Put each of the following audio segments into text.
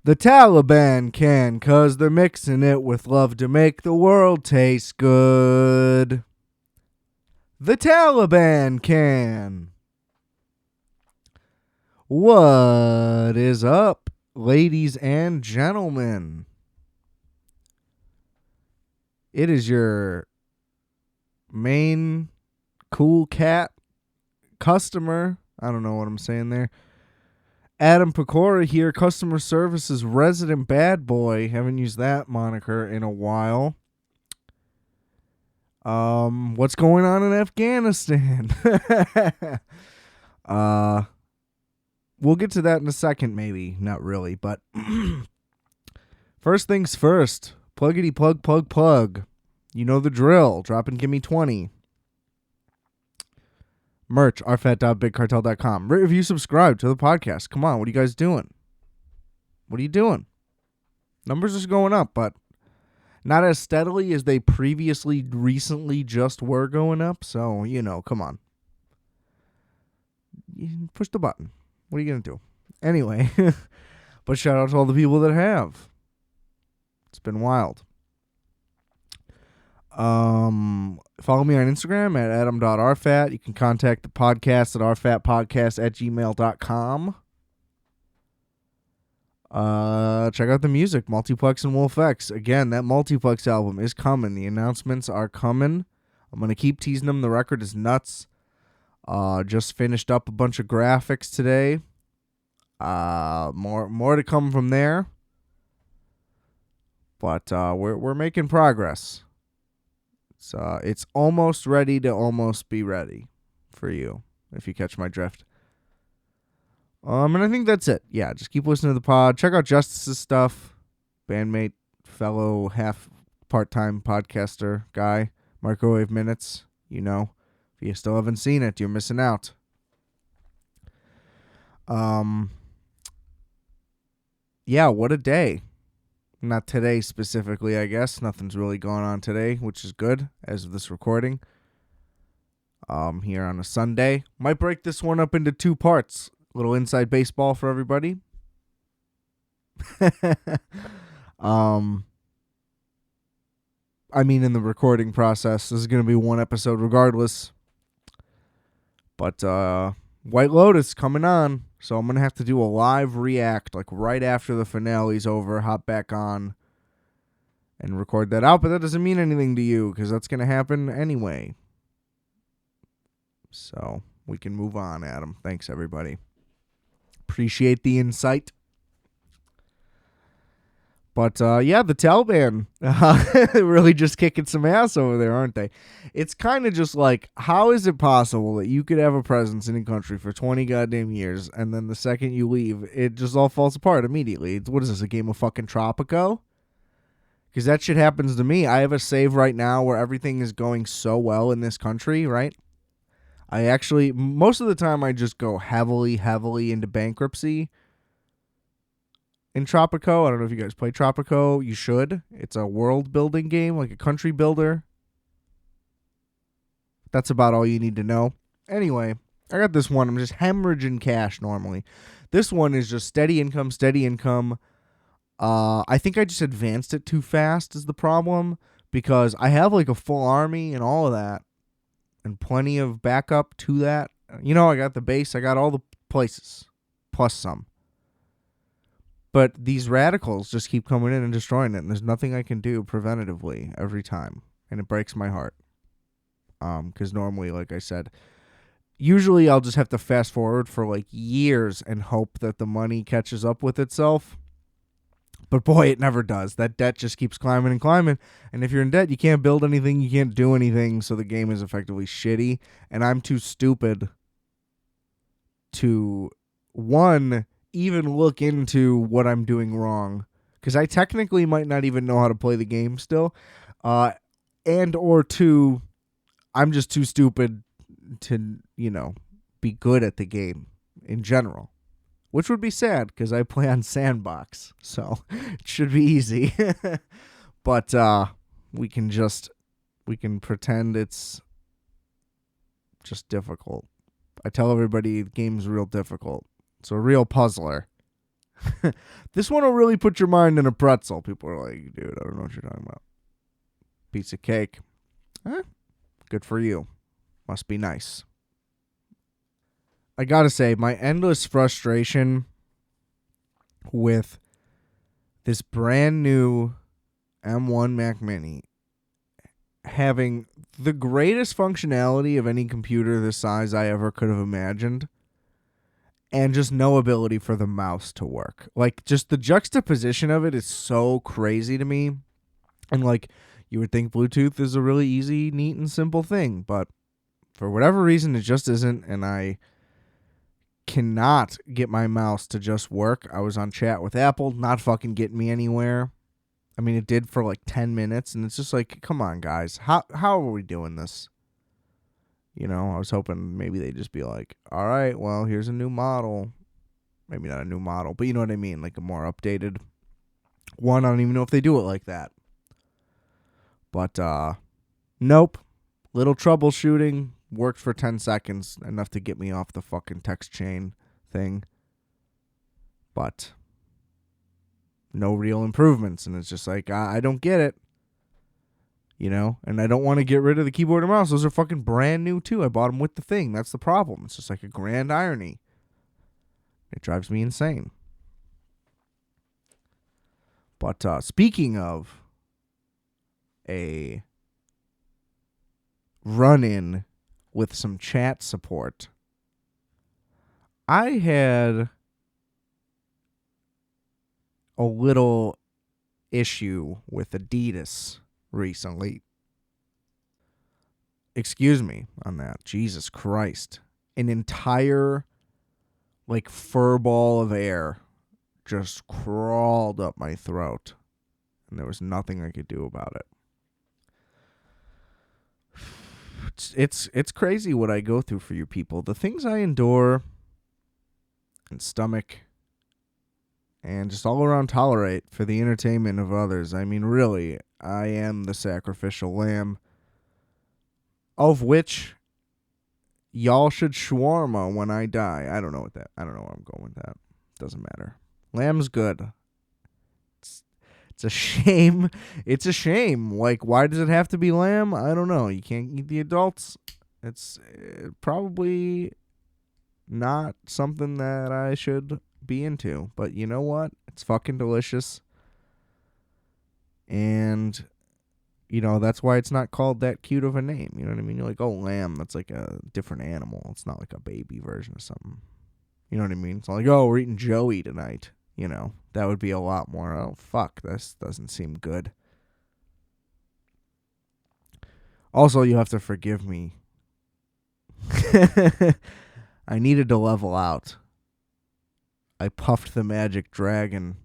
The Taliban can, 'cause they're mixing it with love to make the world taste good. The Taliban can. What is up, ladies and gentlemen? It is your main cool cat customer. I don't know what I'm saying there. Adam Pecora here, customer services resident bad boy. Haven't used that moniker in a while. What's going on in Afghanistan? We'll get to that in a second, maybe. Not really, but first things first. Pluggity plug. You know the drill. Drop and give me 20. Merch, rfat.bigcartel.com. Rate, review, subscribe to the podcast. Come on, what are you guys doing? What are you doing? Numbers are going up, but not as steadily as they recently just were going up. So, come on. You push the button. What are you going to do? Anyway, but shout out to all the people that have. It's been wild. Follow me on Instagram at adam.rfat. You can contact the podcast at rfatpodcast@gmail.com. Check out the music, Multiplex and Wolf X. Again, that Multiplex album is coming. The announcements are coming. I'm going to keep teasing them. The record is nuts. Just finished up a bunch of graphics today. More to come from there. But we're making progress. It's almost ready to almost be ready for you, if you catch my drift. And I think that's it. Yeah, just keep listening to the pod. Check out Justice's stuff. Bandmate, fellow half part-time podcaster guy. Microwave Minutes. If you still haven't seen it, you're missing out. Yeah, what a day. Not today specifically, I guess. Nothing's really going on today, which is good as of this recording. Here on a Sunday. Might break this one up into 2 parts. A little inside baseball for everybody. In the recording process, this is going to be 1 episode regardless. But White Lotus coming on. So I'm going to have to do a live react, like right after the finale's over, hop back on and record that out. But that doesn't mean anything to you because that's going to happen anyway. So we can move on, Adam. Thanks, everybody. Appreciate the insight. But, the Taliban, really just kicking some ass over there, aren't they? It's kind of just like, how is it possible that you could have a presence in a country for 20 goddamn years, and then the second you leave, it just all falls apart immediately? What is this, a game of fucking Tropico? Because that shit happens to me. I have a save right now where everything is going so well in this country, right? I actually, most of the time, I just go heavily into bankruptcy. In Tropico, I don't know if you guys play Tropico. You should. It's a world-building game, like a country builder. That's about all you need to know. Anyway, I got this one. I'm just hemorrhaging cash normally. This one is just steady income. I think I just advanced it too fast is the problem, because I have like a full army and all of that, and plenty of backup to that. I got the base. I got all the places, plus some. But these radicals just keep coming in and destroying it, and there's nothing I can do preventatively every time, and it breaks my heart. Because normally, like I said, usually I'll just have to fast forward for like years and hope that the money catches up with itself. But boy, it never does. That debt just keeps climbing, and if you're in debt, you can't build anything, you can't do anything, so the game is effectively shitty, and I'm too stupid to, even look into what I'm doing wrong, because I technically might not even know how to play the game still, and or 2, I'm just too stupid to, be good at the game in general, which would be sad because I play on Sandbox, so it should be easy. But we can pretend it's just difficult. I tell everybody the game's real difficult. It's a real puzzler. This one will really put your mind in a pretzel. People are like, dude, I don't know what you're talking about. Piece of cake. Good for you. Must be nice. I gotta say, my endless frustration with this brand new M1 Mac Mini having the greatest functionality of any computer this size I ever could have imagined, and just no ability for the mouse to work. Like, just the juxtaposition of it is so crazy to me. And, like, you would think Bluetooth is a really easy, neat, and simple thing, but for whatever reason, it just isn't, and I cannot get my mouse to just work. I was on chat with Apple, not fucking getting me anywhere. I mean, it did for like 10 minutes, and it's just like, come on, guys. How are we doing this? You know, I was hoping maybe they'd just be like, all right, well, here's a new model. Maybe not a new model, but you know what I mean? Like a more updated one. I don't even know if they do it like that. But, nope. Little troubleshooting. Worked for 10 seconds. Enough to get me off the fucking text chain thing. But no real improvements. And it's just like, I don't get it. You know? And I don't want to get rid of the keyboard and mouse. Those are fucking brand new, too. I bought them with the thing. That's the problem. It's just like a grand irony. It drives me insane. But speaking of a run-in with some chat support, I had a little issue with Adidas recently. Excuse me on that. Jesus Christ. An entire, like, fur ball of air just crawled up my throat, and there was nothing I could do about it. It's crazy what I go through for you people. The things I endure and stomach and just all around tolerate for the entertainment of others. I mean, really, I am the sacrificial lamb, of which y'all should shawarma when I die. I don't know where I'm going with that. Doesn't matter. Lamb's good. It's a shame. It's a shame. Like, why does it have to be lamb? I don't know. You can't eat the adults. It's probably not something that I should be into. But you know what? It's fucking delicious. And, you know, that's why it's not called that cute of a name. You know what I mean? You're like, oh, lamb. That's like a different animal. It's not like a baby version of something. You know what I mean? It's not like, oh, we're eating Joey tonight. You know, that would be a lot more, oh, fuck, this doesn't seem good. Also, you have to forgive me. I needed to level out. I puffed the magic dragon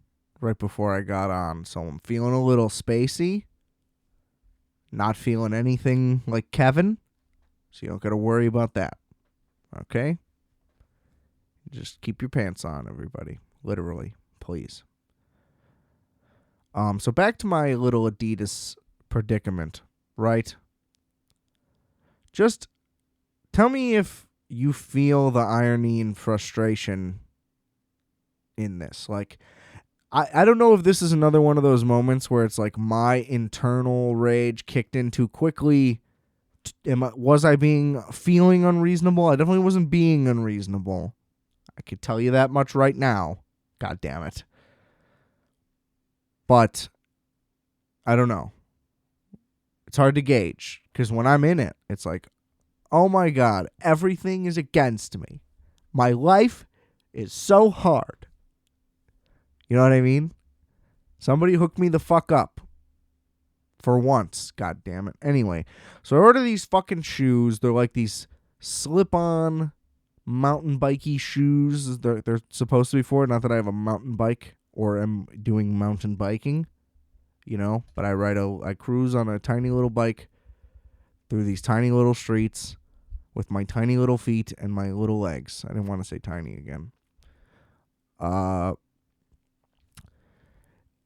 right before I got on, so I'm feeling a little spacey. Not feeling anything like Kevin, so you don't got to worry about that. Okay? Just keep your pants on, everybody. Literally, please. So back to my little Adidas predicament, right? Just tell me if you feel the irony and frustration in this. Like, I don't know if this is another one of those moments where it's like my internal rage kicked in too quickly. Was I feeling unreasonable? I definitely wasn't being unreasonable. I could tell you that much right now. God damn it. But I don't know. It's hard to gauge because when I'm in it, it's like, oh my God, everything is against me. My life is so hard. You know what I mean? Somebody hook me the fuck up. For once. God damn it. Anyway, so I ordered these fucking shoes. They're like these slip-on mountain bikey shoes. They're supposed to be for. Not that I have a mountain bike or am doing mountain biking, you know, but I cruise on a tiny little bike through these tiny little streets with my tiny little feet and my little legs. I didn't want to say tiny again.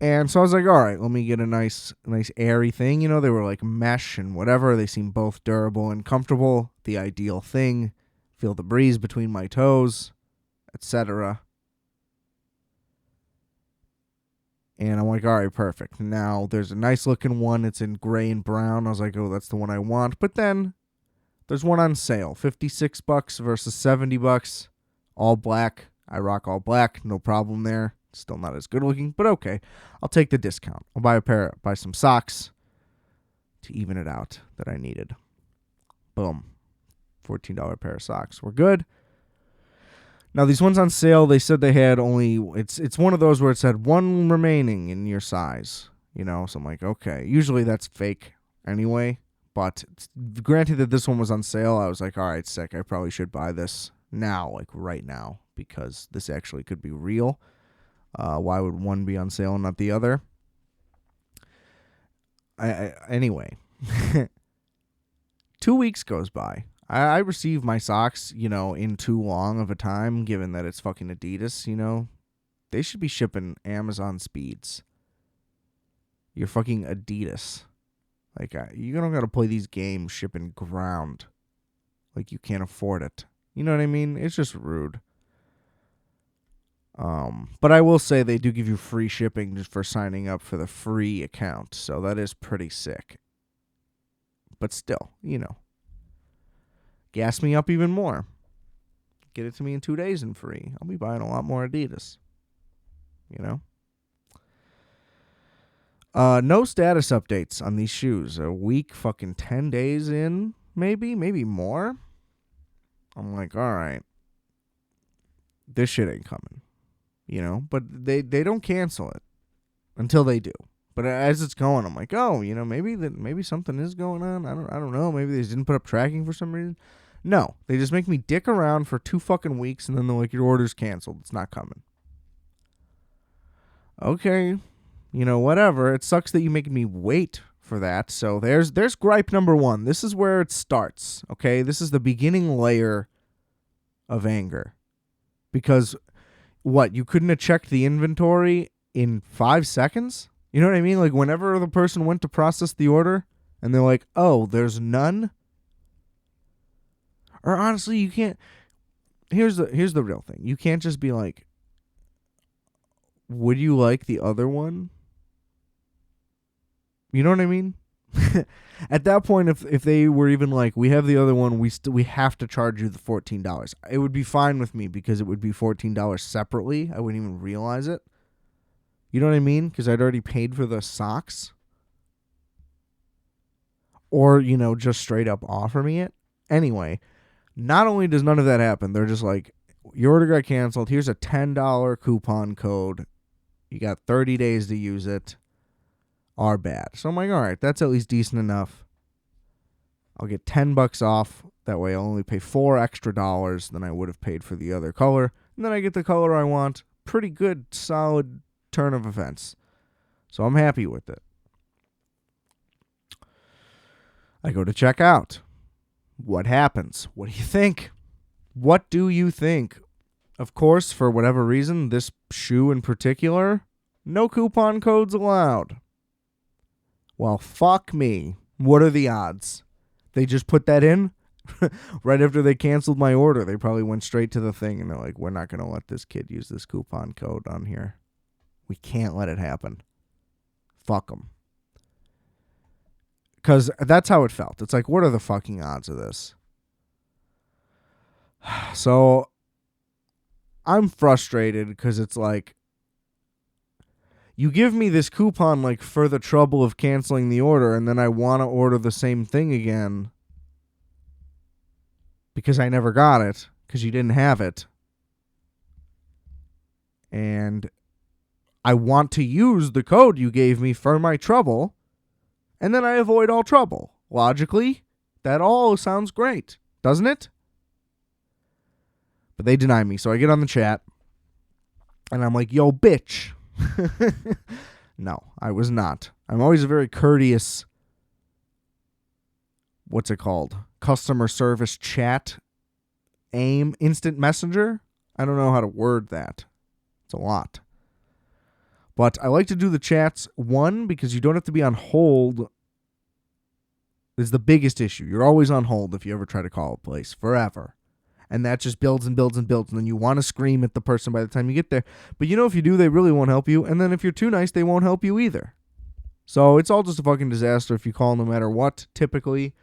And so I was like, all right, let me get a nice airy thing. You know, they were like mesh and whatever. They seem both durable and comfortable. The ideal thing. Feel the breeze between my toes, etc. And I'm like, all right, perfect. Now there's a nice looking one. It's in gray and brown. I was like, oh, that's the one I want. But then there's one on sale, $56 versus $70, all black. I rock all black, no problem there. Still not as good looking, but okay. I'll take the discount. I'll buy some socks to even it out that I needed. Boom. $14 pair of socks. We're good. Now, these ones on sale, they said they had only, it's one of those where it said one remaining in your size, you know, so I'm like, okay. Usually that's fake anyway, but granted that this one was on sale, I was like, all right, sick. I probably should buy this now, like right now, because this actually could be real. Why would one be on sale and not the other? Anyway, 2 weeks goes by. I receive my socks, you know, in too long of a time, given that it's fucking Adidas, you know. They should be shipping Amazon speeds. You're fucking Adidas. Like, you don't got to play these games shipping ground. Like, you can't afford it. You know what I mean? It's just rude. But I will say they do give you free shipping just for signing up for the free account. So that is pretty sick. But still, you know. Gas me up even more. Get it to me in 2 days and free. I'll be buying a lot more Adidas. You know? No status updates on these shoes. A week, fucking 10 days in, maybe more. I'm like, all right. This shit ain't coming. You know? But they don't cancel it until they do. But as it's going, I'm like, oh, you know, maybe something is going on. I don't know. Maybe they just didn't put up tracking for some reason. No, they just make me dick around for 2 fucking weeks, and then they're like, your order's canceled. It's not coming. Okay, you know, whatever. It sucks that you make me wait for that. So there's gripe number one. This is where it starts, okay? This is the beginning layer of anger. Because, what, you couldn't have checked the inventory in 5 seconds? You know what I mean? Like, whenever the person went to process the order, and they're like, oh, there's none? Or honestly, you can't. Here's the real thing. You can't just be like, would you like the other one? You know what I mean? At that point, if they were even like, we have the other one, we have to charge you the $14. It would be fine with me because it would be $14 separately. I wouldn't even realize it. You know what I mean? Because I'd already paid for the socks. Or, you know, just straight up offer me it. Anyway. Not only does none of that happen, they're just like, your order got canceled. Here's a $10 coupon code. You got 30 days to use it. Are bad. So I'm like, all right, that's at least decent enough. I'll get $10 off. That way I'll only pay $4 extra than I would have paid for the other color. And then I get the color I want. Pretty good, solid turn of events. So I'm happy with it. I go to check out. What happens? What do you think? What do you think? Of course, for whatever reason, this shoe in particular, no coupon codes allowed. Well, fuck me. What are the odds? They just put that in right after they canceled my order. They probably went straight to the thing and they're like, we're not going to let this kid use this coupon code on here. We can't let it happen. Fuck them. Because that's how it felt. It's like, what are the fucking odds of this? So I'm frustrated because it's like, you give me this coupon like for the trouble of canceling the order, and then I want to order the same thing again because I never got it because you didn't have it. And I want to use the code you gave me for my trouble. And then I avoid all trouble. Logically, that all sounds great, doesn't it? But they deny me, so I get on the chat, and I'm like, yo, bitch. No, I was not. I'm always a very courteous, what's it called? Customer service chat, instant messenger? I don't know how to word that. It's a lot. But I like to do the chats, one, because you don't have to be on hold. Is the biggest issue. You're always on hold if you ever try to call a place, forever. And that just builds and builds and builds. And then you want to scream at the person by the time you get there. But if you do, they really won't help you. And then if you're too nice, they won't help you either. So it's all just a fucking disaster if you call no matter what, typically.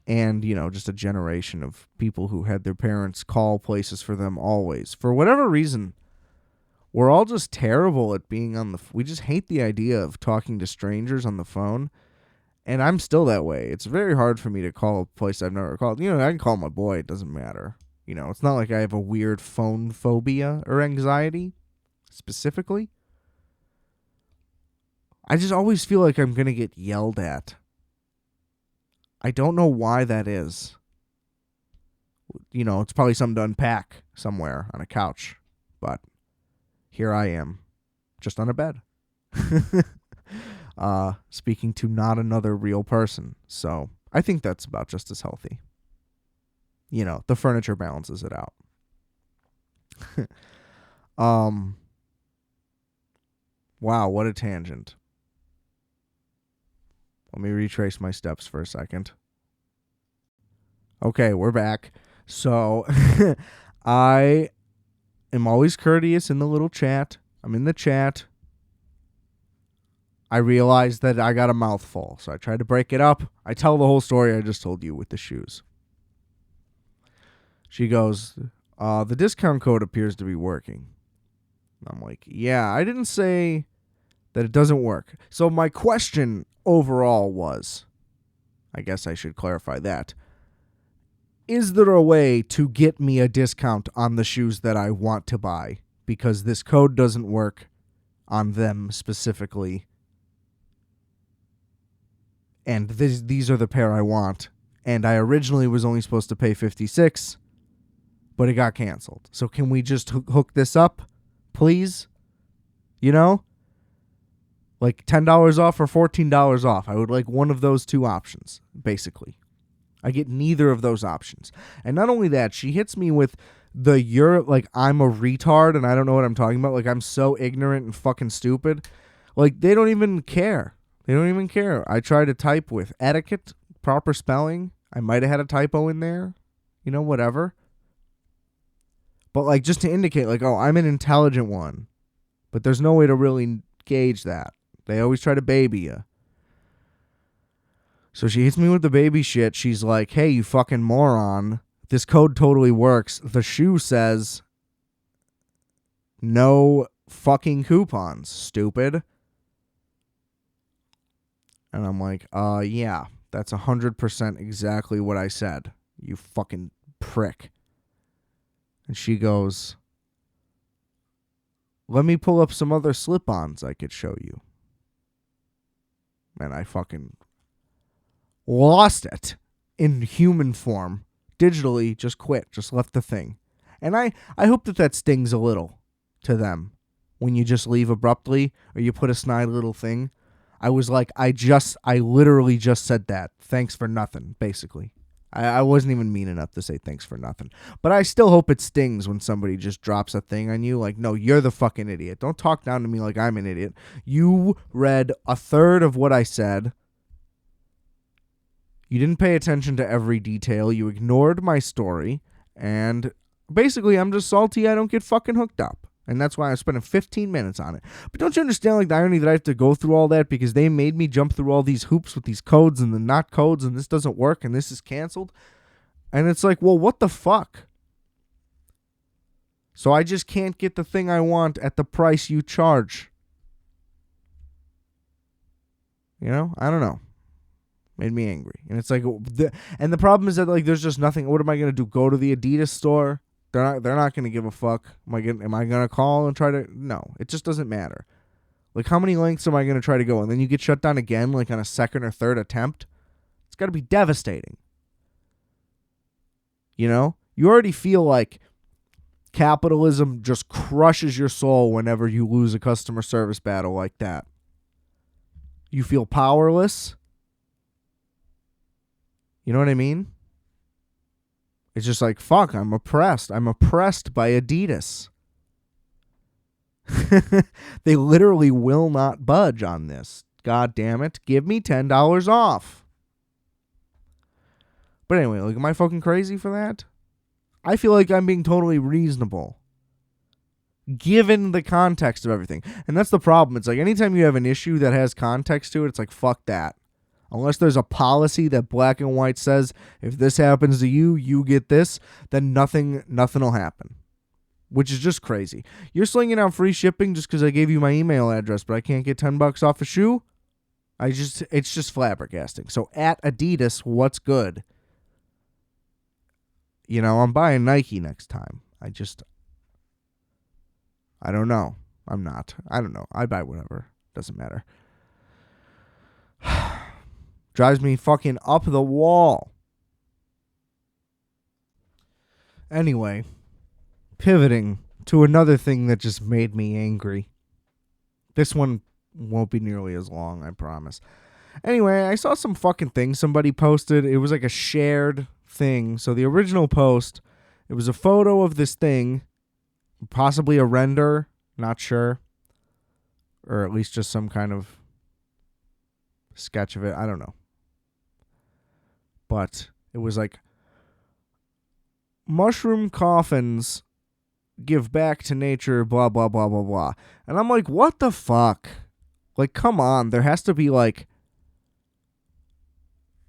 And, just a generation of people who had their parents call places for them always. For whatever reason, we're all just terrible at being we just hate the idea of talking to strangers on the phone. And I'm still that way. It's very hard for me to call a place I've never called. I can call my boy. It doesn't matter. It's not like I have a weird phone phobia or anxiety specifically. I just always feel like I'm going to get yelled at. I don't know why that is. It's probably something to unpack somewhere on a couch. But here I am, just on a bed. Speaking to not another real person. So I think that's about just as healthy. The furniture balances it out. Wow, what a tangent. Let me retrace my steps for a second. Okay, we're back. So, I am always courteous in the little chat. I'm in the chat. I realized that I got a mouthful, so I tried to break it up. I tell the whole story I just told you with the shoes. She goes, the discount code appears to be working. I'm like, yeah, I didn't say that it doesn't work. So my question overall was, I guess I should clarify that. Is there a way to get me a discount on the shoes that I want to buy? Because this code doesn't work on them specifically. And these are the pair I want. And I originally was only supposed to pay $56, but it got canceled. So can we just hook this up, please? Like $10 off or $14 off. I would like one of those two options, basically. I get neither of those options. And not only that, she hits me with like I'm a retard and I don't know what I'm talking about. Like I'm so ignorant and fucking stupid. Like they don't even care. They don't even care. I try to type with etiquette, proper spelling. I might have had a typo in there. Whatever. But like just to indicate like, oh, I'm an intelligent one. But there's no way to really gauge that. They always try to baby you. So she hits me with the baby shit. She's like, hey, you fucking moron. This code totally works. The shoe says no fucking coupons, stupid. And I'm like, yeah, that's 100% exactly what I said. You fucking prick. And she goes, let me pull up some other slip-ons I could show you. And I fucking lost it in human form. Digitally, just quit. Just left the thing. And I hope that stings a little to them when you just leave abruptly or you put a snide little thing. I was like, I literally just said that. Thanks for nothing, basically. I wasn't even mean enough to say thanks for nothing. But I still hope it stings when somebody just drops a thing on you. Like, no, you're the fucking idiot. Don't talk down to me like I'm an idiot. You read a third of what I said. You didn't pay attention to every detail. You ignored my story. And basically, I'm just salty I don't get fucking hooked up. And that's why I'm spending 15 minutes on it. But don't you understand like the irony that I have to go through all that because they made me jump through all these hoops with these codes and the not codes and this doesn't work and this is canceled? And it's like, well, what the fuck? So I just can't get the thing I want at the price you charge. I don't know. Made me angry. And it's like, and the problem is that like there's just nothing. What am I going to do? Go to the Adidas store? They're not going to give a fuck. Am I going to call and try to? No, it just doesn't matter. Like, how many lengths am I going to try to go? And then you get shut down again, like on a second or third attempt. It's got to be devastating. You already feel like capitalism just crushes your soul whenever you lose a customer service battle like that. You feel powerless. You know what I mean? It's just like, fuck, I'm oppressed. I'm oppressed by Adidas. They literally will not budge on this. God damn it. Give me $10 off. But anyway, like, am I fucking crazy for that? I feel like I'm being totally reasonable, given the context of everything. And that's the problem. It's like anytime you have an issue that has context to it, it's like, fuck that. Unless there's a policy that black and white says, if this happens to you, you get this, then nothing will happen. Which is just crazy. You're slinging out free shipping just because I gave you my email address, but I can't get $10 off a shoe? It's just flabbergasting. So at Adidas, what's good? You know, I'm buying Nike next time. I don't know. I'm not. I don't know. I buy whatever. Doesn't matter. Drives me fucking up the wall. Anyway, pivoting to another thing that just made me angry. This one won't be nearly as long, I promise. Anyway, I saw some fucking thing somebody posted. It was like a shared thing. So the original post, it was a photo of this thing, possibly a render, not sure, or at least just some kind of sketch of it. I don't know. But it was like, mushroom coffins give back to nature, blah, blah, blah, blah, blah. And I'm like, what the fuck? Like, come on. There has to be, like,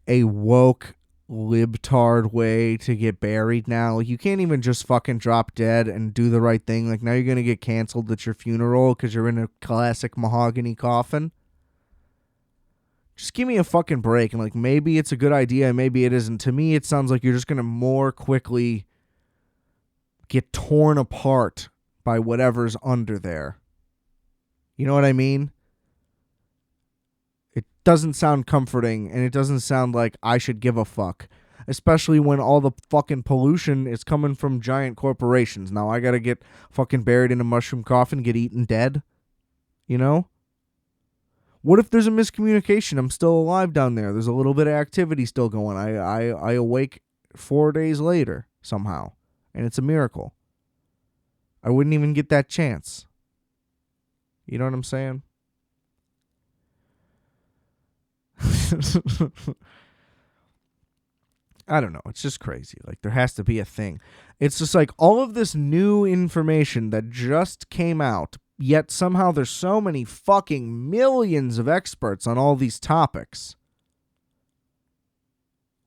a woke libtard way to get buried now. Like, you can't even just fucking drop dead and do the right thing. Like, now you're going to get canceled at your funeral because you're in a classic mahogany coffin. Just give me a fucking break. And, like, maybe it's a good idea, maybe it isn't. To me, it sounds like you're just going to more quickly get torn apart by whatever's under there. You know what I mean? It doesn't sound comforting, and it doesn't sound like I should give a fuck. Especially when all the fucking pollution is coming from giant corporations. Now I gotta get fucking buried in a mushroom coffin, get eaten dead. You know? What if there's a miscommunication? I'm still alive down there. There's a little bit of activity still going. I awake 4 days later somehow. And it's a miracle. I wouldn't even get that chance. You know what I'm saying? I don't know. It's just crazy. Like, there has to be a thing. It's just like all of this new information that just came out, yet somehow there's so many fucking millions of experts on all these topics.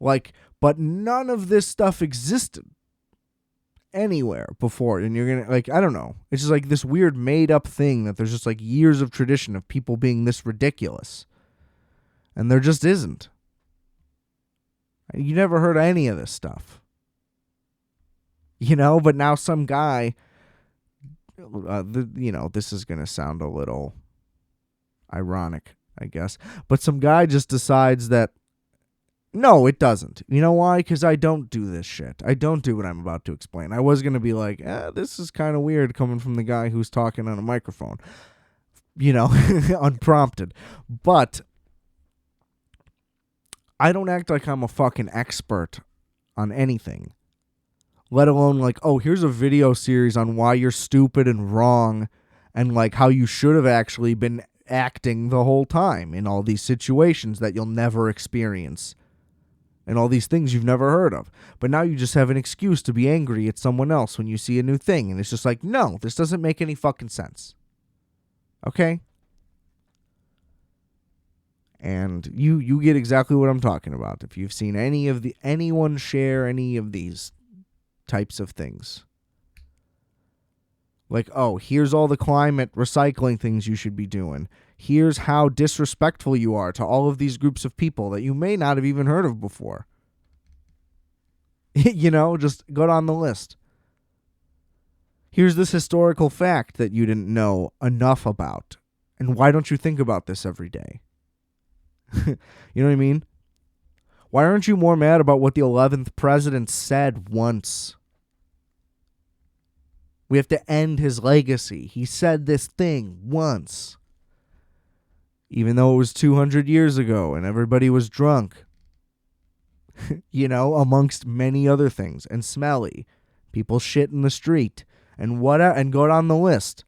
Like, but none of this stuff existed anywhere before. And you're gonna, like, I don't know. It's just like this weird made up thing that there's just like years of tradition of people being this ridiculous. And there just isn't. You never heard of any of this stuff. You know, but now some guy, this is going to sound a little ironic, I guess. But some guy just decides that, no, it doesn't. You know why? Because I don't do this shit. I don't do what I'm about to explain. I was going to be like, this is kind of weird coming from the guy who's talking on a microphone. You know, unprompted. But I don't act like I'm a fucking expert on anything. Let alone like, oh, here's a video series on why you're stupid and wrong and like how you should have actually been acting the whole time in all these situations that you'll never experience and all these things you've never heard of. But now you just have an excuse to be angry at someone else when you see a new thing. And it's just like, no, this doesn't make any fucking sense. Okay? And you get exactly what I'm talking about. If you've seen anyone share any of these types of things. Like, oh, here's all the climate recycling things you should be doing. Here's how disrespectful you are to all of these groups of people that you may not have even heard of before. You know, just go down the list. Here's this historical fact that you didn't know enough about. And why don't you think about this every day? You know what I mean? Why aren't you more mad about what the 11th president said once? We have to end his legacy. He said this thing once. Even though it was 200 years ago and everybody was drunk. You know, amongst many other things. And smelly. People shit in the street. And and go down the list.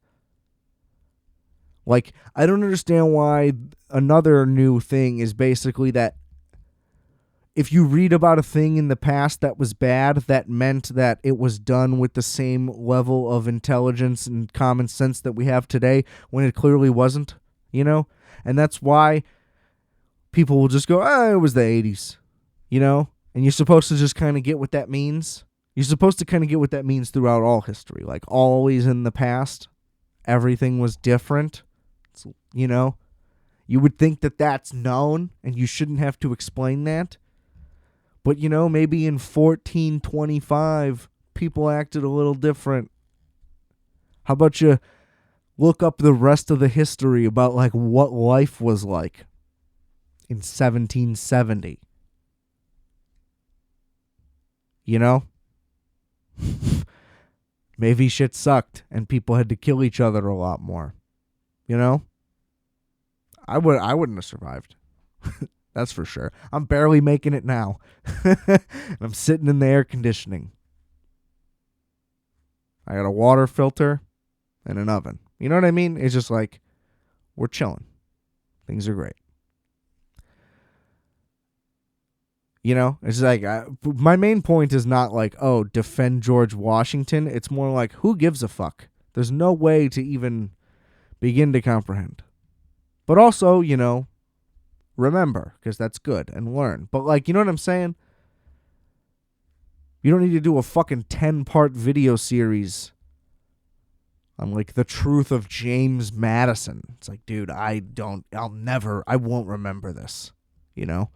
Like, I don't understand why another new thing is basically that if you read about a thing in the past that was bad, that meant that it was done with the same level of intelligence and common sense that we have today when it clearly wasn't, you know? And that's why people will just go, it was the 80s, you know? And you're supposed to just kind of get what that means. You're supposed to kind of get what that means throughout all history. Like, always in the past, everything was different, you know? You would think that that's known, and you shouldn't have to explain that. But, you know, maybe in 1425, people acted a little different. How about you look up the rest of the history about, like, what life was like in 1770? You know? Maybe shit sucked, and people had to kill each other a lot more. You know? I wouldn't have survived. That's for sure. I'm barely making it now. I'm sitting in the air conditioning. I got a water filter and an oven. You know what I mean? It's just like, we're chilling. Things are great. You know? It's like, my main point is not like, oh, defend George Washington. It's more like, who gives a fuck? There's no way to even begin to comprehend. But also, you know, remember, because that's good, and learn. But, like, you know what I'm saying? You don't need to do a fucking 10-part video series on, like, the truth of James Madison. It's like, dude, I won't remember this, you know?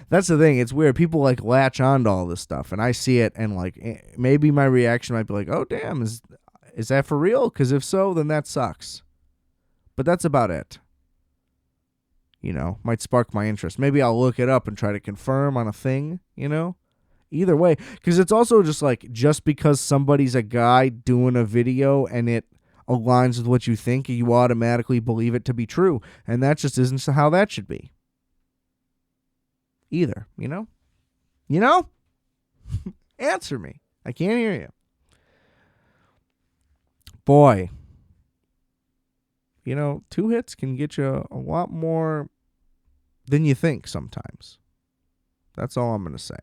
That's the thing. It's weird. People, like, latch on to all this stuff, and I see it, and, like, maybe my reaction might be like, oh, damn, is that for real? Because if so, then that sucks. But that's about it. You know, might spark my interest. Maybe I'll look it up and try to confirm on a thing, you know? Either way. Because it's also just like, just because somebody's a guy doing a video and it aligns with what you think, you automatically believe it to be true. And that just isn't how that should be. Either, you know? You know? Answer me. I can't hear you. Boy. You know, 2 hits can get you a lot more than you think sometimes. That's all I'm going to say.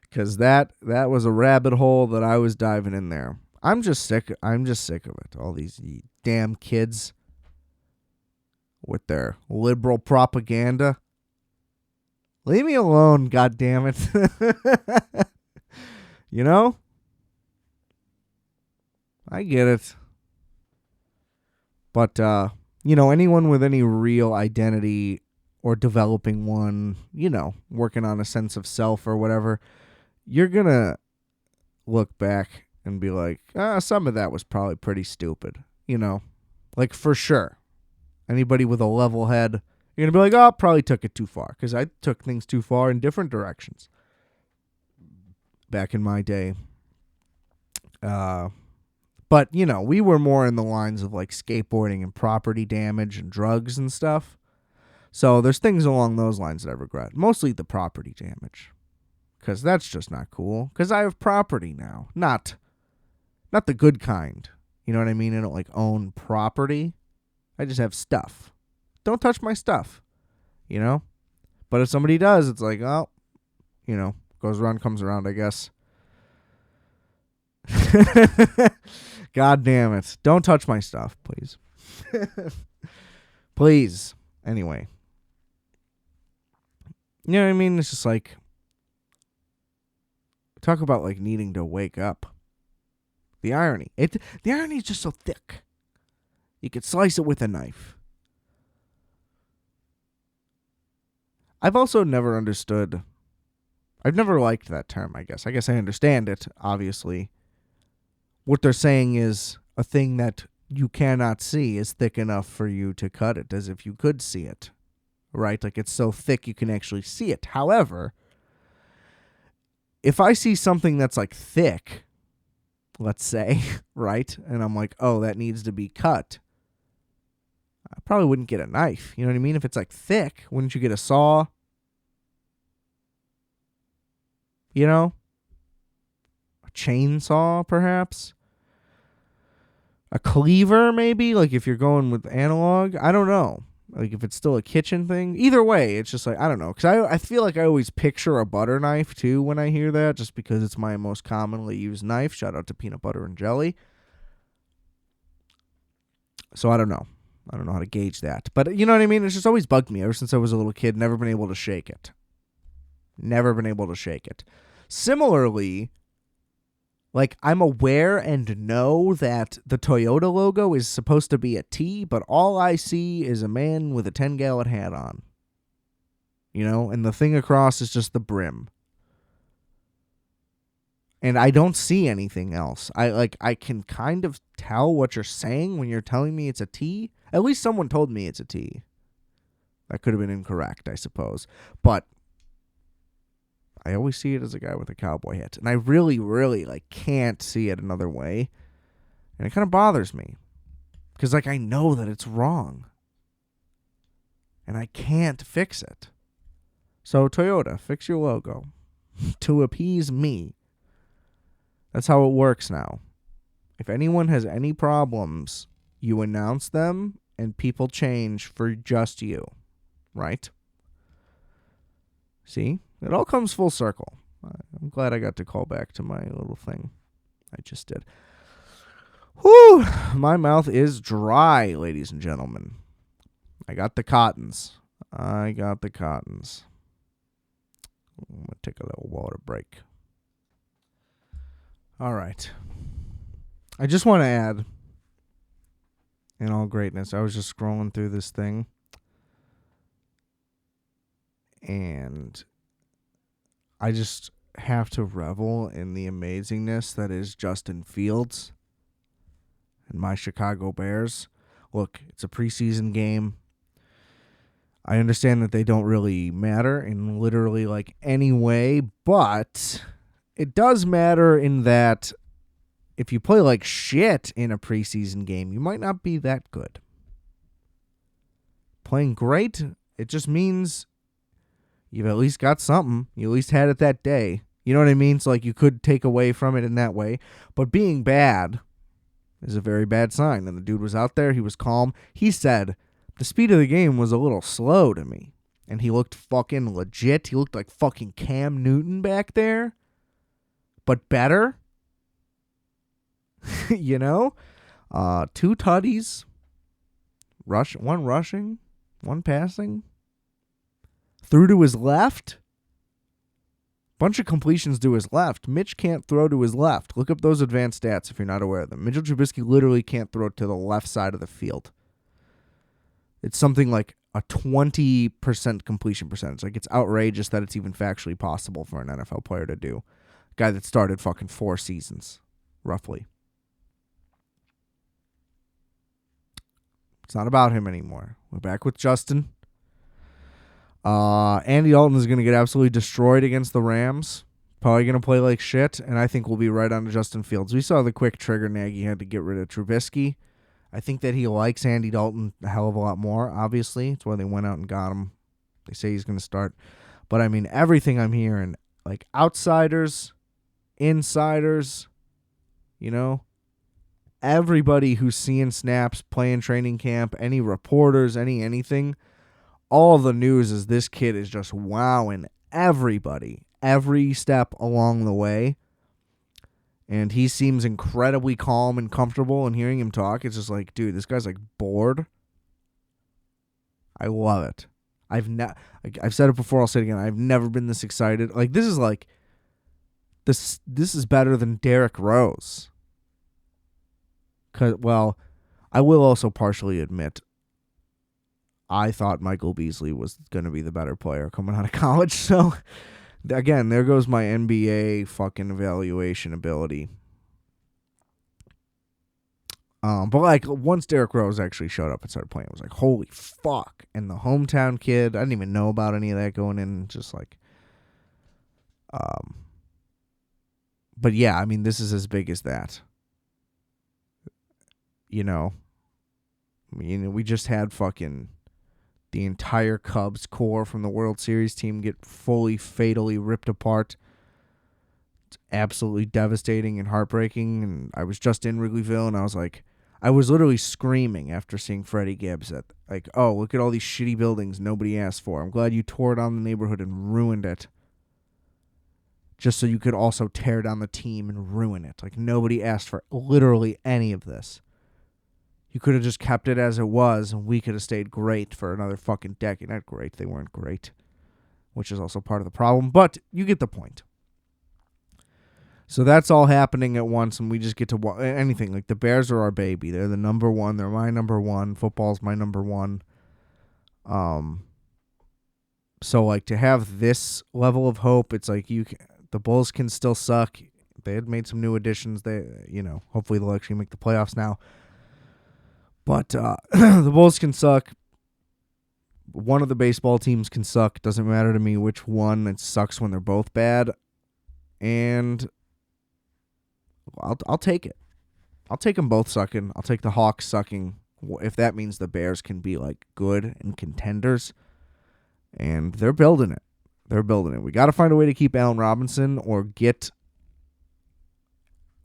Because that was a rabbit hole that I was diving in there. I'm just sick of it. All these damn kids with their liberal propaganda. Leave me alone, goddammit. You know? I get it. But, you know, anyone with any real identity or developing one, you know, working on a sense of self or whatever, you're going to look back and be like, some of that was probably pretty stupid, you know, like for sure. Anybody with a level head, you're going to be like, oh, probably took it too far, because I took things too far in different directions back in my day. But, you know, we were more in the lines of, like, skateboarding and property damage and drugs and stuff. So there's things along those lines that I regret. Mostly the property damage. Because that's just not cool. Because I have property now. Not the good kind. You know what I mean? I don't, like, own property. I just have stuff. Don't touch my stuff. You know? But if somebody does, it's like, oh, you know, goes around, comes around, I guess. God damn it. Don't touch my stuff, please. Please. Anyway. You know what I mean? It's just like, talk about like needing to wake up. The irony. The irony is just so thick. You could slice it with a knife. I've also never understood. I've never liked that term, I guess. I guess I understand it, obviously. What they're saying is a thing that you cannot see is thick enough for you to cut it, as if you could see it, right? Like, it's so thick you can actually see it. However, if I see something that's like thick, let's say, right, and I'm like, oh, that needs to be cut, I probably wouldn't get a knife. You know what I mean? If it's like thick, wouldn't you get a saw? You know? A chainsaw, perhaps? A cleaver, maybe? Like if you're going with analog? I don't know. Like, if it's still a kitchen thing. Either way, it's just like, I don't know. Because I feel like I always picture a butter knife, too, when I hear that. Just because it's my most commonly used knife. Shout out to peanut butter and jelly. So, I don't know. I don't know how to gauge that. But, you know what I mean? It's just always bugged me ever since I was a little kid. Never been able to shake it. Never been able to shake it. Similarly, like, I'm aware and know that the Toyota logo is supposed to be a T, but all I see is a man with a 10-gallon hat on. You know, and the thing across is just the brim. And I don't see anything else. I can kind of tell what you're saying when you're telling me it's a T. At least someone told me it's a T. That could have been incorrect, I suppose. But I always see it as a guy with a cowboy hat. And I really, really, like, can't see it another way. And it kind of bothers me. Because, like, I know that it's wrong. And I can't fix it. So, Toyota, fix your logo. To appease me. That's how it works now. If anyone has any problems, you announce them, and people change for just you. Right? See? It all comes full circle. I'm glad I got to call back to my little thing I just did. Whew! My mouth is dry, ladies and gentlemen. I got the cottons. I'm going to take a little water break. All right. I just want to add, in all greatness, I was just scrolling through this thing. And I just have to revel in the amazingness that is Justin Fields and my Chicago Bears. Look, it's a preseason game. I understand that they don't really matter in literally like any way, but it does matter in that if you play like shit in a preseason game, you might not be that good. Playing great, it just means you've at least got something. You at least had it that day. You know what I mean? So, like, you could take away from it in that way. But being bad is a very bad sign. And the dude was out there. He was calm. He said, the speed of the game was a little slow to me. And he looked fucking legit. He looked like fucking Cam Newton back there. But better. You know? 2 tutties. One rushing. 1 passing. Threw to his left. Bunch of completions to his left. Mitch can't throw to his left. Look up those advanced stats if you're not aware of them. Mitchell Trubisky literally can't throw to the left side of the field. It's something like a 20% completion percentage. Like, it's outrageous that it's even factually possible for an NFL player to do. A guy that started fucking 4 seasons, roughly. It's not about him anymore. We're back with Justin. Andy Dalton is going to get absolutely destroyed against the Rams. Probably going to play like shit, and I think we'll be right on to Justin Fields. We saw the quick trigger Nagy had to get rid of Trubisky. I think that he likes Andy Dalton a hell of a lot more, obviously. It's why they went out and got him. They say he's going to start. But, I mean, everything I'm hearing, like outsiders, insiders, you know, everybody who's seeing snaps, playing training camp, any reporters, anything, all the news is this kid is just wowing everybody every step along the way. And he seems incredibly calm and comfortable, and hearing him talk, it's just like, dude, this guy's like bored. I love it. I've said it before, I'll say it again. I've never been this excited. Like, this is better than Derrick Rose. Well, I will also partially admit I thought Michael Beasley was going to be the better player coming out of college. So, again, there goes my NBA fucking evaluation ability. But, like, once Derrick Rose actually showed up and started playing, I was like, holy fuck. And the hometown kid, I didn't even know about any of that going in. Just like, but yeah, I mean, this is as big as that. You know, we just had fucking the entire Cubs core from the World Series team get fully, fatally ripped apart. It's absolutely devastating and heartbreaking. And I was just in Wrigleyville, and I was like, I was literally screaming after seeing Freddie Gibbs at, like, oh, look at all these shitty buildings nobody asked for. I'm glad you tore down the neighborhood and ruined it. Just so you could also tear down the team and ruin it. Like, nobody asked for literally any of this. You could have just kept it as it was, and we could have stayed great for another fucking decade. Not great, they weren't great, which is also part of the problem, but you get the point. So that's all happening at once, and we just get to anything. Like, the Bears are our baby. They're the number one. They're my number one. Football's my number one. So, like, to have this level of hope, it's like the Bulls can still suck. They had made some new additions. Hopefully they'll actually make the playoffs now. But the Bulls can suck. One of the baseball teams can suck. Doesn't matter to me which one. It sucks when they're both bad. And I'll take it. I'll take them both sucking. I'll take the Hawks sucking if that means the Bears can be, like, good and contenders. And they're building it. They're building it. We got to find a way to keep Allen Robinson or get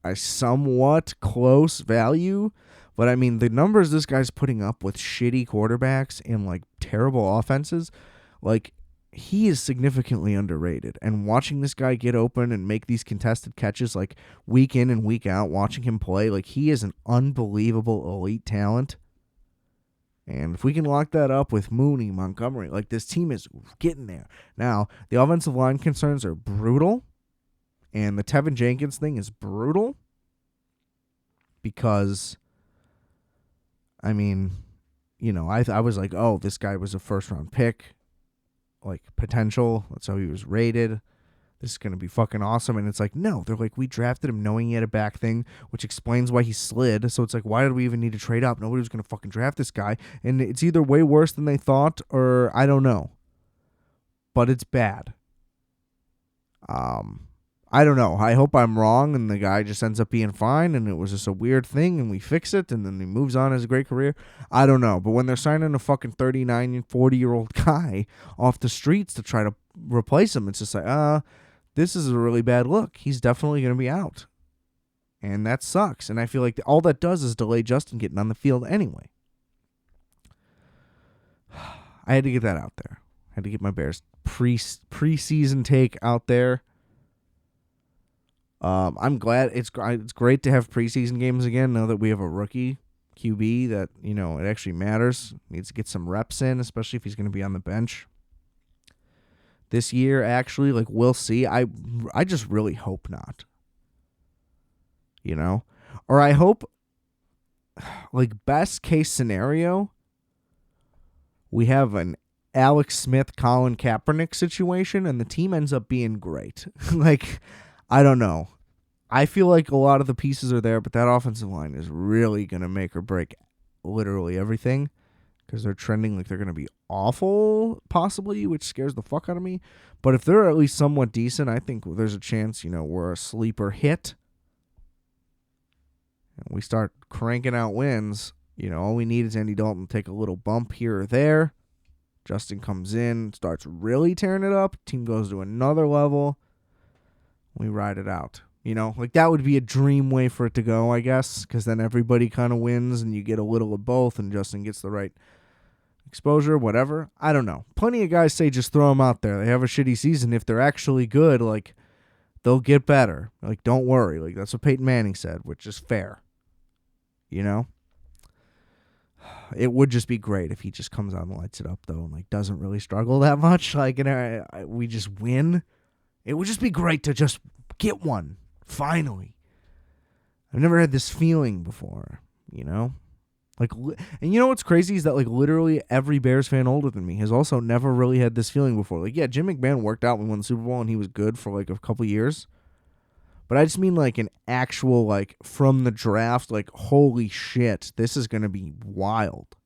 a somewhat close value. But, I mean, the numbers this guy's putting up with shitty quarterbacks and, like, terrible offenses, like, he is significantly underrated. And watching this guy get open and make these contested catches, like, week in and week out, watching him play, like, he is an unbelievable elite talent. And if we can lock that up with Mooney, Montgomery, like, this team is getting there. Now, the offensive line concerns are brutal. And the Tevin Jenkins thing is brutal. Because, I mean, I was like, oh, this guy was a first-round pick. Like, potential. That's how he was rated. This is going to be fucking awesome. And it's like, no. They're like, we drafted him knowing he had a back thing, which explains why he slid. So it's like, why did we even need to trade up? Nobody was going to fucking draft this guy. And it's either way worse than they thought or I don't know. But it's bad. I don't know. I hope I'm wrong and the guy just ends up being fine and it was just a weird thing and we fix it and then he moves on as a great career. I don't know. But when they're signing a fucking 39 and 40-year-old guy off the streets to try to replace him, it's just like, this is a really bad look. He's definitely going to be out. And that sucks. And I feel like all that does is delay Justin getting on the field anyway. I had to get that out there. I had to get my Bears preseason take out there. I'm glad it's great to have preseason games again now that we have a rookie QB that, it actually matters. Needs to get some reps in, especially if he's going to be on the bench. This year, actually, like, we'll see. I just really hope not. Or I hope, like, best case scenario, we have an Alex Smith, Colin Kaepernick situation, and the team ends up being great. Like, I don't know. I feel like a lot of the pieces are there, but that offensive line is really going to make or break literally everything because they're trending like they're going to be awful, possibly, which scares the fuck out of me. But if they're at least somewhat decent, I think there's a chance, we're a sleeper hit. And we start cranking out wins. All we need is Andy Dalton to take a little bump here or there. Justin comes in, starts really tearing it up. Team goes to another level. We ride it out. Like, that would be a dream way for it to go, I guess, because then everybody kind of wins and you get a little of both and Justin gets the right exposure, whatever. I don't know. Plenty of guys say just throw them out there. They have a shitty season. If they're actually good, like, they'll get better. Like, don't worry. Like, that's what Peyton Manning said, which is fair. It would just be great if he just comes out and lights it up, though, and, like, doesn't really struggle that much. Like, we just win. It would just be great to just get one. Finally. I've never had this feeling before, Like, and what's crazy is that, like, literally every Bears fan older than me has also never really had this feeling before. Like, yeah, Jim McMahon worked out when we won the Super Bowl and he was good for, like, a couple years. But I just mean, like, an actual, like, from the draft, like, holy shit, this is going to be wild.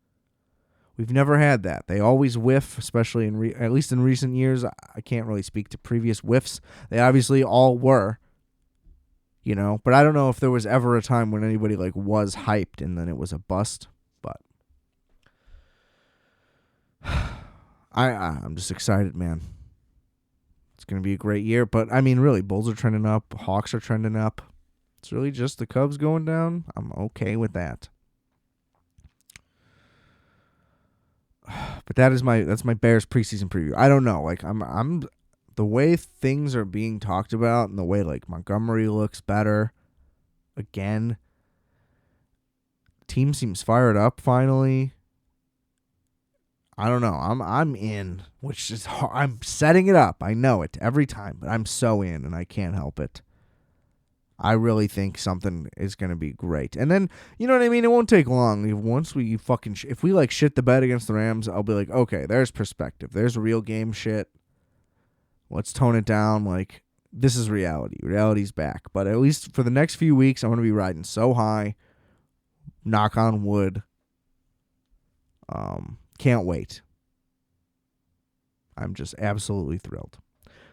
We've never had that. They always whiff, especially at least in recent years. I can't really speak to previous whiffs. They obviously all were. But I don't know if there was ever a time when anybody, like, was hyped and then it was a bust. But I'm just excited, man. It's going to be a great year. But, I mean, really, Bulls are trending up. Hawks are trending up. It's really just the Cubs going down. I'm okay with that. But that's my Bears preseason preview. I don't know. Like I'm the way things are being talked about and the way like Montgomery looks better again. Team seems fired up finally. I don't know. I'm in, which is hard. I'm setting it up. I know it every time, but I'm so in and I can't help it. I really think something is going to be great. And then, you know what I mean? It won't take long. Once we fucking if we like shit the bed against the Rams, I'll be like, "Okay, there's perspective. There's real game shit. Let's tone it down. Like, this is reality. Reality's back." But at least for the next few weeks, I'm going to be riding so high. Knock on wood. Can't wait. I'm just absolutely thrilled.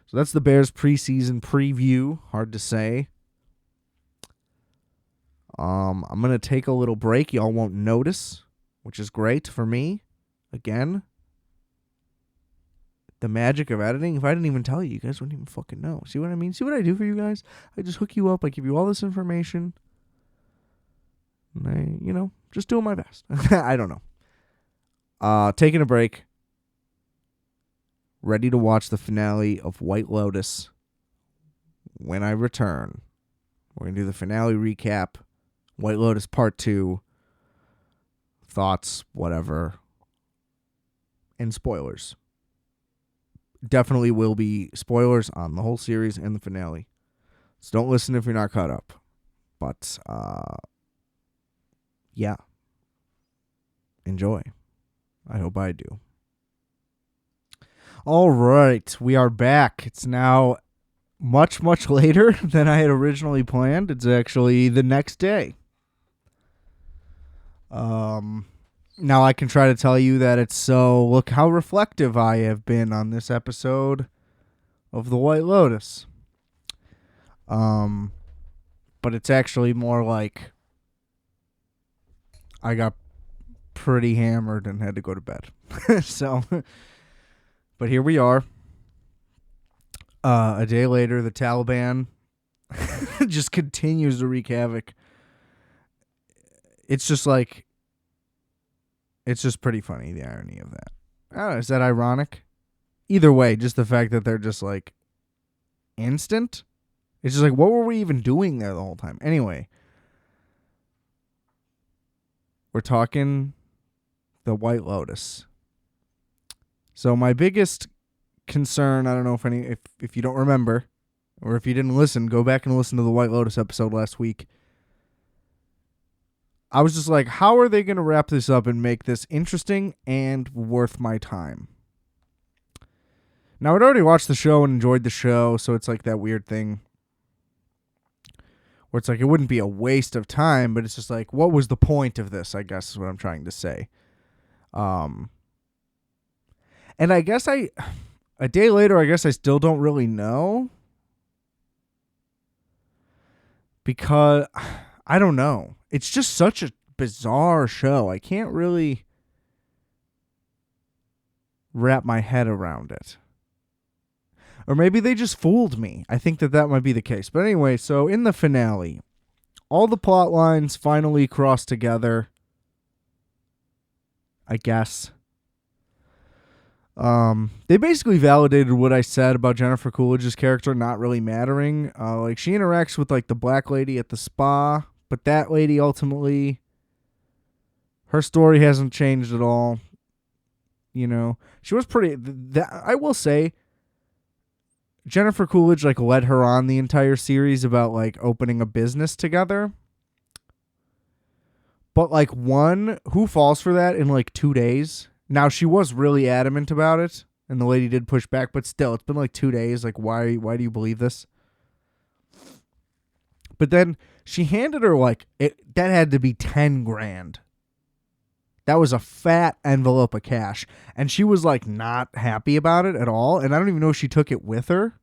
So that's the Bears preseason preview. Hard to say. I'm going to take a little break. Y'all won't notice, which is great for me. Again, the magic of editing. If I didn't even tell you, you guys wouldn't even fucking know. See what I mean? See what I do for you guys? I just hook you up. I give you all this information. And I, just doing my best. I don't know. Taking a break. Ready to watch the finale of White Lotus when I return. We're going to do the finale recap. White Lotus Part 2. Thoughts, whatever. And spoilers. Definitely will be spoilers on the whole series and the finale. So don't listen if you're not caught up. But, yeah. Enjoy. I hope I do. All right. We are back. It's now much, much later than I had originally planned. It's actually the next day. Now I can try to tell you that it's so, look how reflective I have been on this episode of The White Lotus. But it's actually more like I got pretty hammered and had to go to bed. So, but here we are. A day later, the Taliban just continues to wreak havoc. It's just like, it's just pretty funny, the irony of that. I don't know, is that ironic? Either way, just the fact that they're just like instant. It's just like, what were we even doing there the whole time? Anyway, we're talking the White Lotus. So my biggest concern, I don't know if you don't remember, or if you didn't listen, go back and listen to the White Lotus episode last week. I was just like, how are they going to wrap this up and make this interesting and worth my time? Now, I'd already watched the show and enjoyed the show, so it's like that weird thing where it's like it wouldn't be a waste of time, but it's just like, what was the point of this, I guess is what I'm trying to say. And I guess a day later, I guess I still don't really know. Because, I don't know. It's just such a bizarre show. I can't really wrap my head around it. Or maybe they just fooled me. I think that might be the case. But anyway, so in the finale, all the plot lines finally cross together, I guess. They basically validated what I said about Jennifer Coolidge's character not really mattering. Like she interacts with like the black lady at the spa, but that lady ultimately, her story hasn't changed at all. You know, she was pretty. I will say, Jennifer Coolidge like led her on the entire series about like opening a business together. But like who falls for that in like 2 days? Now, she was really adamant about it, and the lady did push back, but still, it's been like 2 days. Like, why do you believe this? But then she handed her, like, that had to be 10 grand. That was a fat envelope of cash, and she was, like, not happy about it at all, and I don't even know if she took it with her.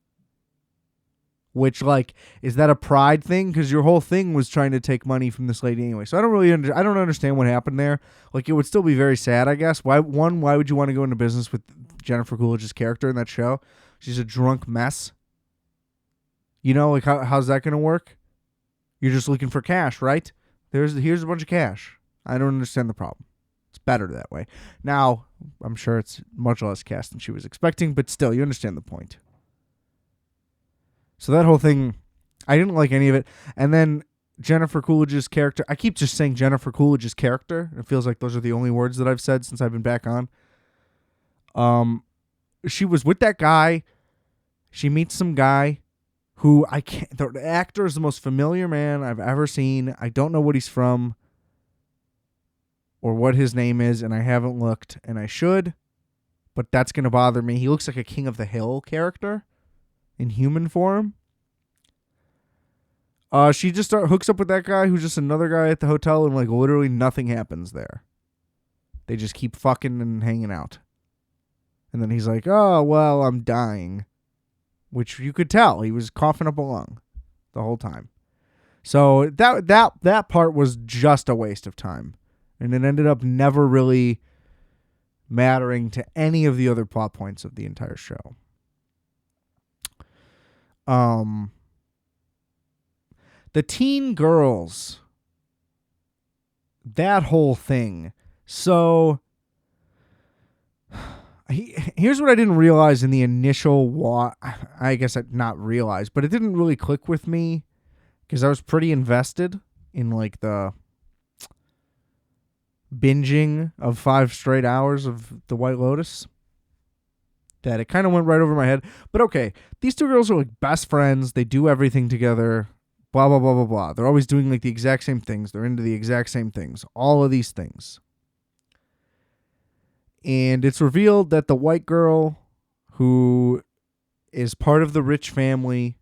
Which, like, is that a pride thing? Because your whole thing was trying to take money from this lady anyway. So I don't really I don't understand what happened there. Like, it would still be very sad, I guess. Why would you want to go into business with Jennifer Coolidge's character in that show? She's a drunk mess. You know, like, how's that going to work? You're just looking for cash, right? Here's a bunch of cash. I don't understand the problem. It's better that way. Now, I'm sure it's much less cast than she was expecting, but still, you understand the point. So that whole thing, I didn't like any of it. And then Jennifer Coolidge's character, I keep just saying Jennifer Coolidge's character. It feels like those are the only words that I've said since I've been back on. She was with that guy. She meets some guy who the actor is the most familiar man I've ever seen. I don't know what he's from or what his name is, and I haven't looked, and I should, but that's going to bother me. He looks like a King of the Hill character in human form. She just hooks up with that guy who's just another guy at the hotel, and like literally nothing happens there. They just keep fucking and hanging out. And then he's like, oh, well, I'm dying. Which you could tell. He was coughing up a lung the whole time. So that part was just a waste of time. And it ended up never really mattering to any of the other plot points of the entire show. The teen girls. That whole thing. So here's what I didn't realize in the initial I guess not realize, but it didn't really click with me because I was pretty invested in like the binging of 5 straight hours of The White Lotus, that it kind of went right over my head. But okay, these two girls are like best friends. They do everything together, blah, blah, blah, blah, blah. They're always doing like the exact same things. They're into the exact same things. All of these things. And it's revealed that the white girl who is part of the rich family,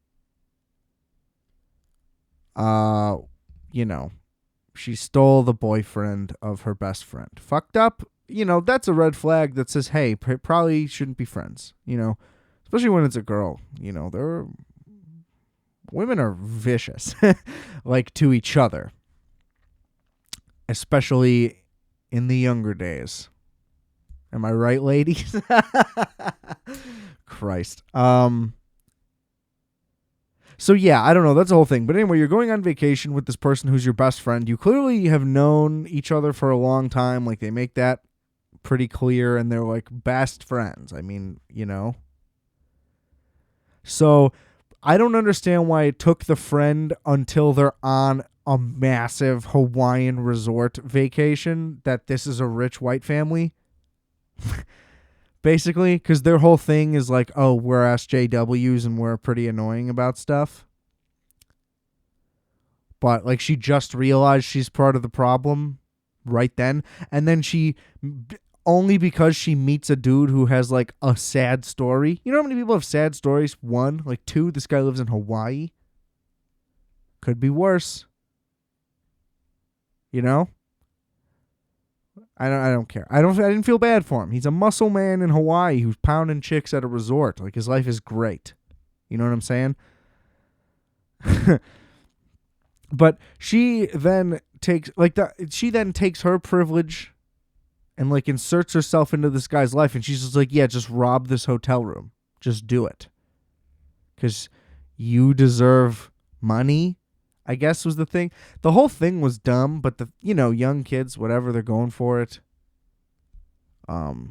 she stole the boyfriend of her best friend. Fucked up. That's a red flag that says, hey, probably shouldn't be friends, especially when it's a girl. Women are vicious, like to each other, especially in the younger days. Am I right, ladies? Christ. So yeah, I don't know. That's the whole thing. But anyway, you're going on vacation with this person who's your best friend. You clearly have known each other for a long time. Like they make that pretty clear, and they're like best friends. I mean, So I don't understand why it took the friend until they're on a massive Hawaiian resort vacation that this is a rich white family. Basically, because their whole thing is like, oh, we're SJWs and we're pretty annoying about stuff. But like she just realized she's part of the problem right then. And then only because she meets a dude who has like a sad story. You know how many people have sad stories? 1, like 2, this guy lives in Hawaii. Could be worse. I don't care. I didn't feel bad for him. He's a muscle man in Hawaii who's pounding chicks at a resort. Like his life is great. You know what I'm saying? But she then takes her privilege and like inserts herself into this guy's life, and she's just like, yeah, just rob this hotel room. Just do it. 'Cause you deserve money, I guess was the thing. The whole thing was dumb, but young kids, whatever, they're going for it.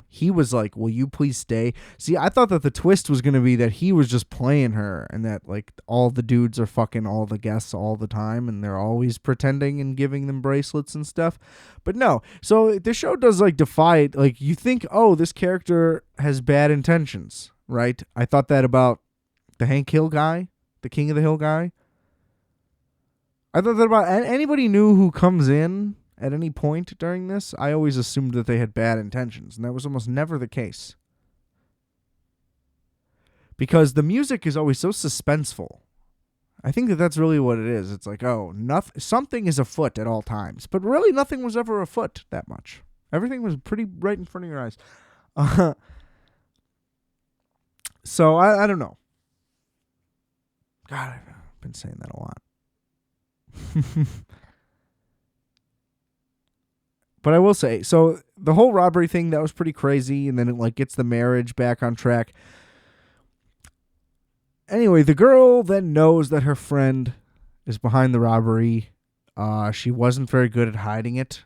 He was like, will you please stay? See, I thought that the twist was going to be that he was just playing her and that like all the dudes are fucking all the guests all the time and they're always pretending and giving them bracelets and stuff. But no. So the show does like defy it. Like you think, oh, this character has bad intentions, right? I thought that about the Hank Hill guy, the King of the Hill guy. I thought that about anybody new who comes in at any point during this. I always assumed that they had bad intentions, and that was almost never the case. Because the music is always so suspenseful. I think that that's really what it is. It's like, oh, something is afoot at all times. But really nothing was ever afoot that much. Everything was pretty right in front of your eyes. So, I don't know. God, I've been saying that a lot. But I will say, so the whole robbery thing, that was pretty crazy, and then it like gets the marriage back on track. Anyway, the girl then knows that her friend is behind the robbery. She wasn't very good at hiding it.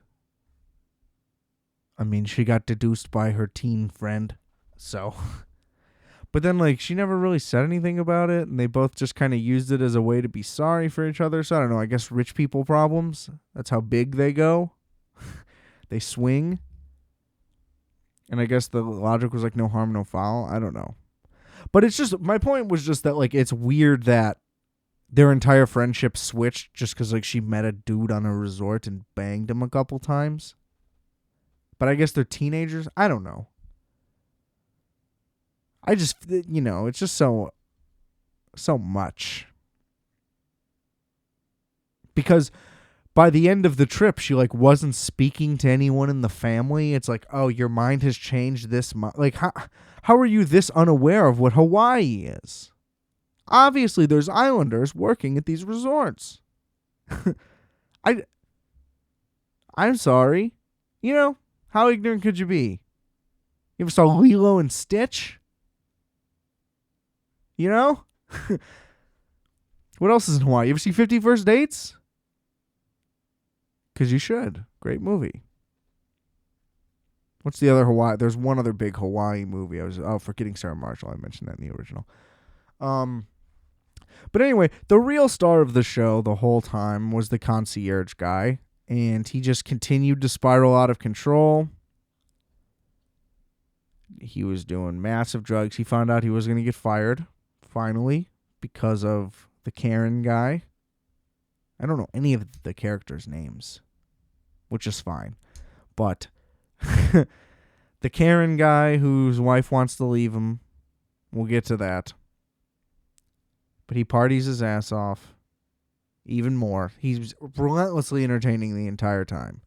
I mean, she got deduced by her teen friend, so. But then, like, she never really said anything about it, and they both just kind of used it as a way to be sorry for each other. So I don't know. I guess rich people problems. That's how big they go. They swing. And I guess the logic was like, no harm, no foul. I don't know. But it's just, my point was just that, like, it's weird that their entire friendship switched just because, like, she met a dude on a resort and banged him a couple times. But I guess they're teenagers. I don't know. I just, it's just so much. Because by the end of the trip, she, like, wasn't speaking to anyone in the family. It's like, oh, your mind has changed this much. Like, how are you this unaware of what Hawaii is? Obviously, there's islanders working at these resorts. I'm sorry. How ignorant could you be? You ever saw Lilo and Stitch? What else is in Hawaii? You ever see 50 First Dates? Because you should. Great movie. What's the other Hawaii? There's one other big Hawaii movie. Forgetting Sarah Marshall. I mentioned that in the original. But anyway, the real star of the show the whole time was the concierge guy. And he just continued to spiral out of control. He was doing massive drugs. He found out he was going to get fired, finally, because of the Karen guy. I don't know any of the characters' names, which is fine. But the Karen guy whose wife wants to leave him, we'll get to that. But he parties his ass off. Even more. He's relentlessly entertaining the entire time.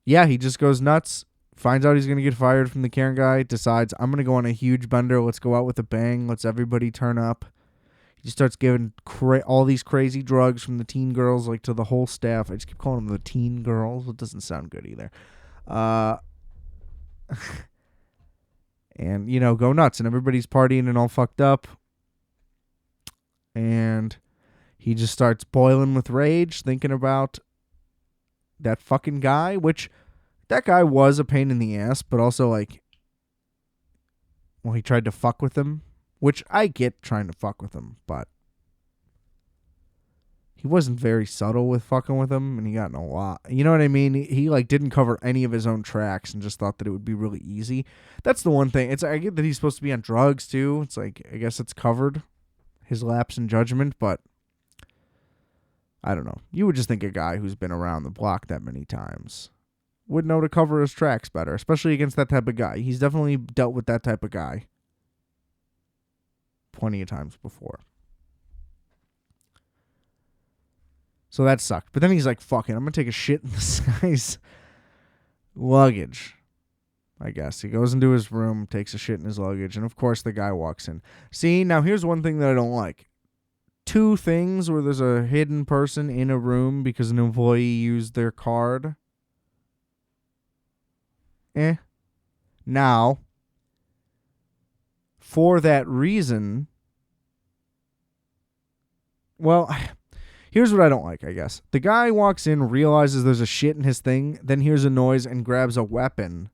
Yeah, he just goes nuts. Finds out he's going to get fired from the Karen guy. Decides, I'm going to go on a huge bender. Let's go out with a bang. Let's everybody turn up. He just starts giving all these crazy drugs from the teen girls, like, to the whole staff. I just keep calling them the teen girls. It doesn't sound good either. And, go nuts. And everybody's partying and all fucked up. And he just starts boiling with rage, thinking about that fucking guy, which that guy was a pain in the ass, but also, like, well, he tried to fuck with him, which I get trying to fuck with him, but he wasn't very subtle with fucking with him, and he got in a lot. You know what I mean? He like, didn't cover any of his own tracks and just thought that it would be really easy. That's the one thing. I get that he's supposed to be on drugs, too. It's like, I guess it's covered, his lapse in judgment, but I don't know. You would just think a guy who's been around the block that many times would know to cover his tracks better, especially against that type of guy. He's definitely dealt with that type of guy plenty of times before. So that sucked. But then he's like, fuck it, I'm going to take a shit in this guy's luggage, I guess. He goes into his room, takes a shit in his luggage, and of course the guy walks in. See, now here's one thing that I don't like. 2 things where there's a hidden person in a room because an employee used their card. Now, for that reason, well, here's what I don't like, I guess. The guy walks in, realizes there's a shit in his thing, then hears a noise and grabs a weapon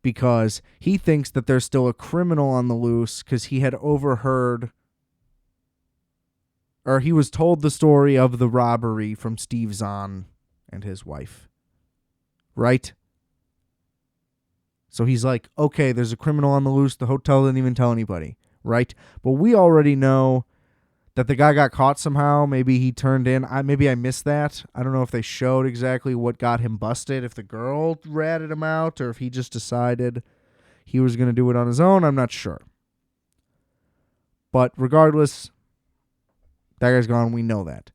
because he thinks that there's still a criminal on the loose because he had overheard, or he was told the story of the robbery from Steve Zahn and his wife. Right? So he's like, okay, there's a criminal on the loose. The hotel didn't even tell anybody. Right? But we already know that the guy got caught somehow. Maybe he turned in. Maybe I missed that. I don't know if they showed exactly what got him busted. If the girl ratted him out or if he just decided he was going to do it on his own. I'm not sure. But regardless, that guy's gone. We know that.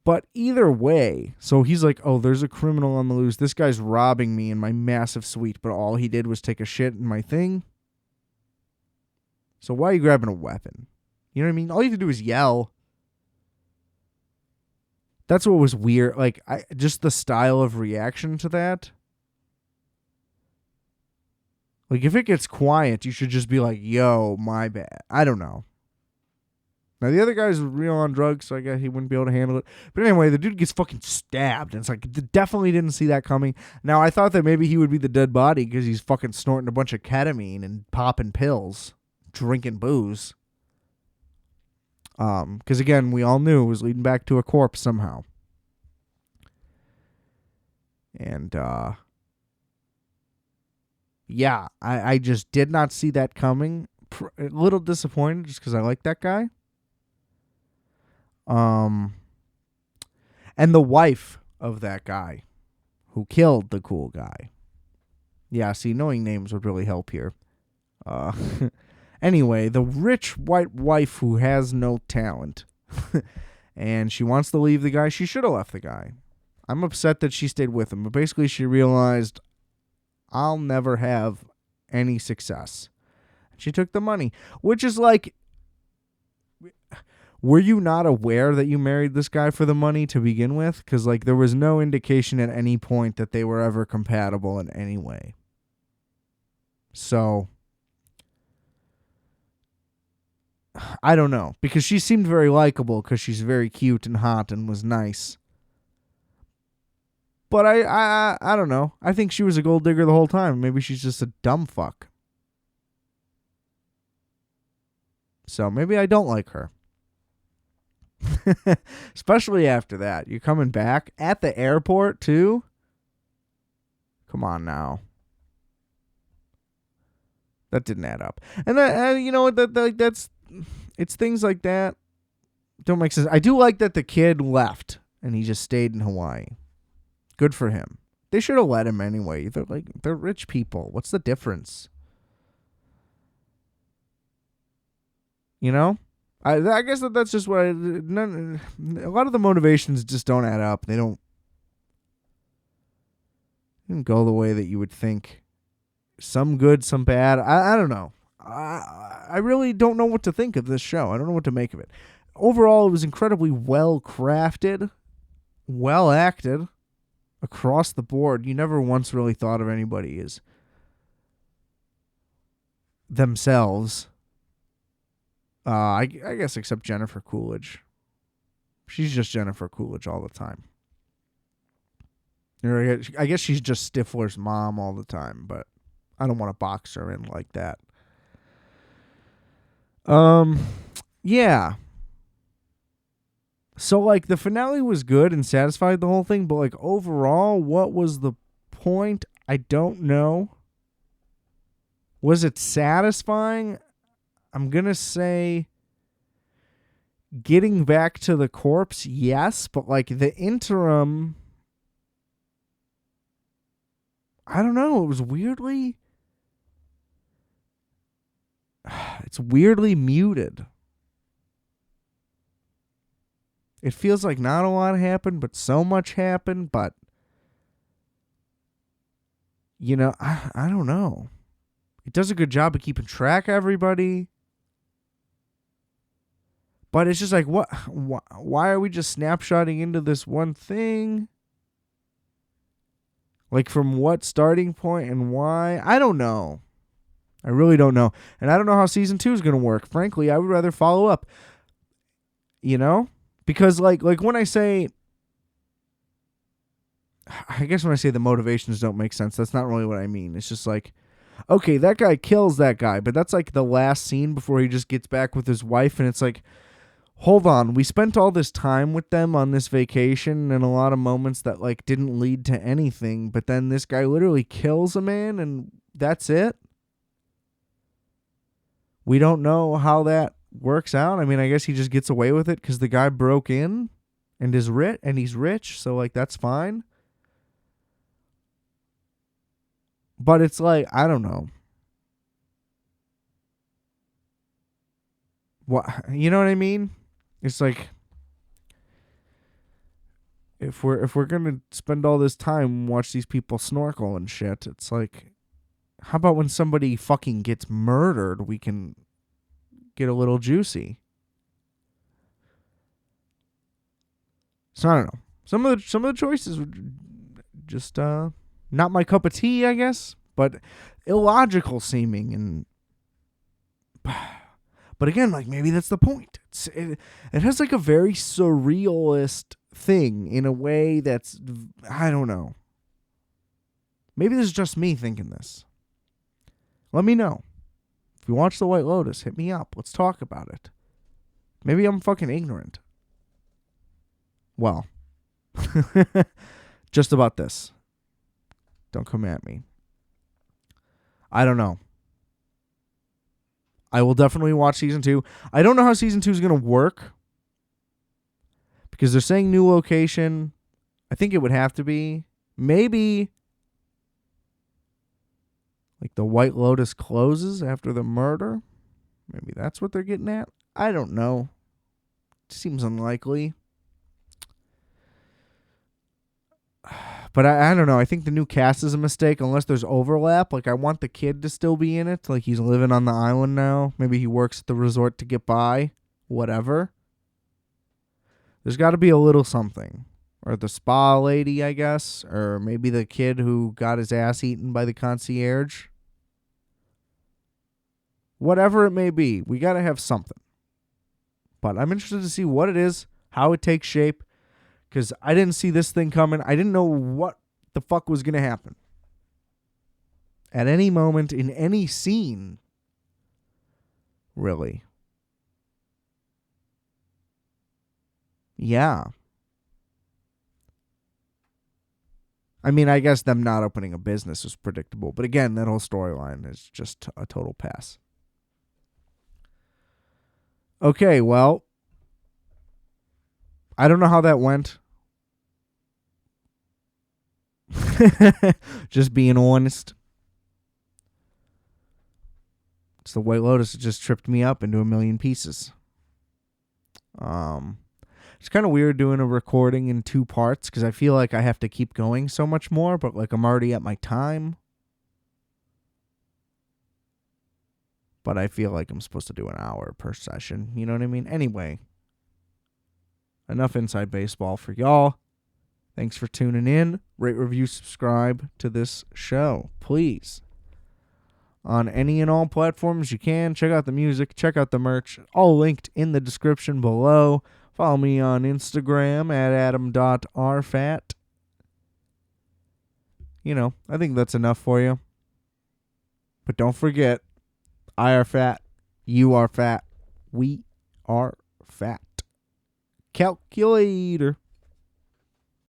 But either way, so he's like, oh, there's a criminal on the loose. This guy's robbing me in my massive suite, but all he did was take a shit in my thing. So why are you grabbing a weapon? You know what I mean? All you have to do is yell. That's what was weird. Like, just the style of reaction to that. Like, if it gets quiet, you should just be like, yo, my bad. I don't know. Now, the other guy's real on drugs, so I guess he wouldn't be able to handle it. But anyway, the dude gets fucking stabbed. And it's like, definitely didn't see that coming. Now, I thought that maybe he would be the dead body because he's fucking snorting a bunch of ketamine and popping pills, drinking booze. Because, again, we all knew it was leading back to a corpse somehow. And, yeah, I just did not see that coming. A little disappointed just because I like that guy. And the wife of that guy who killed the cool guy. Yeah, see, knowing names would really help here. Anyway, the rich white wife who has no talent. And she wants to leave the guy. She should have left the guy. I'm upset that she stayed with him. But basically, she realized, I'll never have any success. She took the money. Which is like, were you not aware that you married this guy for the money to begin with? Because, like, there was no indication at any point that they were ever compatible in any way. So, I don't know. Because she seemed very likable because she's very cute and hot and was nice. But I don't know. I think she was a gold digger the whole time. Maybe she's just a dumb fuck. So, maybe I don't like her. Especially after that. You're coming back at the airport too? Come on now. That didn't add up. And that, you know, that's it's things like that don't make sense. I do like that the kid left and he just stayed in Hawaii. Good for him. They should have let him anyway. They're rich people. What's the difference? You know? I guess that's just what a lot of the motivations just don't add up. They don't go the way that you would think. Some good, some bad. I don't know. I really don't know what to think of this show. I don't know what to make of it. Overall, it was incredibly well crafted, well acted across the board. You never once really thought of anybody as themselves. I guess except Jennifer Coolidge. She's just Jennifer Coolidge all the time. I guess she's just Stifler's mom all the time, but I don't want to box her in like that. Yeah. So, like, the finale was good and satisfied the whole thing, but, like, overall, what was the point? I don't know. Was it satisfying? I'm going to say getting back to the corpse, yes, but, like, the interim, I don't know. It was weirdly, it's weirdly muted. It feels like not a lot happened, but so much happened, but, you know, I don't know. It does a good job of keeping track of everybody. But it's just like, why are we just snapshotting into this one thing? Like, from what starting point and why? I don't know. I really don't know. And I don't know how season 2 is going to work. Frankly, I would rather follow up. You know? Because, like when I say, I guess when I say the motivations don't make sense, that's not really what I mean. It's just like, okay, that guy kills that guy, but that's like the last scene before he just gets back with his wife, and it's like, hold on, we spent all this time with them on this vacation and a lot of moments that, like, didn't lead to anything, but then this guy literally kills a man and that's it? We don't know how that works out. I mean, I guess he just gets away with it because the guy broke in and is rich, and he's rich, so, like, that's fine. But it's like, I don't know. What, you know what I mean? It's like, if we're gonna spend all this time and watch these people snorkel and shit, it's like, how about when somebody fucking gets murdered, we can get a little juicy. So I don't know. Some of the choices were just not my cup of tea, I guess, but illogical seeming, and But again, like, maybe that's the point. It has like a very surrealist thing in a way that's, I don't know. Maybe this is just me thinking this. Let me know. If you watch The White Lotus, hit me up. Let's talk about it. Maybe I'm fucking ignorant. Well, just about this. Don't come at me. I don't know. I will definitely watch season 2. I don't know how season 2 is going to work. Because they're saying new location. I think it would have to be. Maybe like the White Lotus closes after the murder. Maybe that's what they're getting at. I don't know. Seems unlikely. But I don't know. I think the new cast is a mistake unless there's overlap. Like, I want the kid to still be in it. Like, he's living on the island now. Maybe he works at the resort to get by. Whatever. There's got to be a little something. Or the spa lady, I guess. Or maybe the kid who got his ass eaten by the concierge. Whatever it may be, we got to have something. But I'm interested to see what it is, how it takes shape. Because I didn't see this thing coming. I didn't know what the fuck was going to happen. At any moment, in any scene. Really. Yeah. I mean, I guess them not opening a business was predictable. But again, that whole storyline is just a total pass. Okay, well. I don't know how that went. Just being honest. It's the White Lotus that just tripped me up into a million pieces. It's kind of weird doing a recording in 2 parts because I feel like I have to keep going so much more, but like I'm already at my time. But I feel like I'm supposed to do an hour per session. You know what I mean? Anyway. Enough inside baseball for y'all. Thanks for tuning in. Rate, review, subscribe to this show, please. On any and all platforms you can. Check out the music. Check out the merch. All linked in the description below. Follow me on Instagram at adam.rfat. You know, I think that's enough for you. But don't forget, I are fat. You are fat. We are fat. Calculator.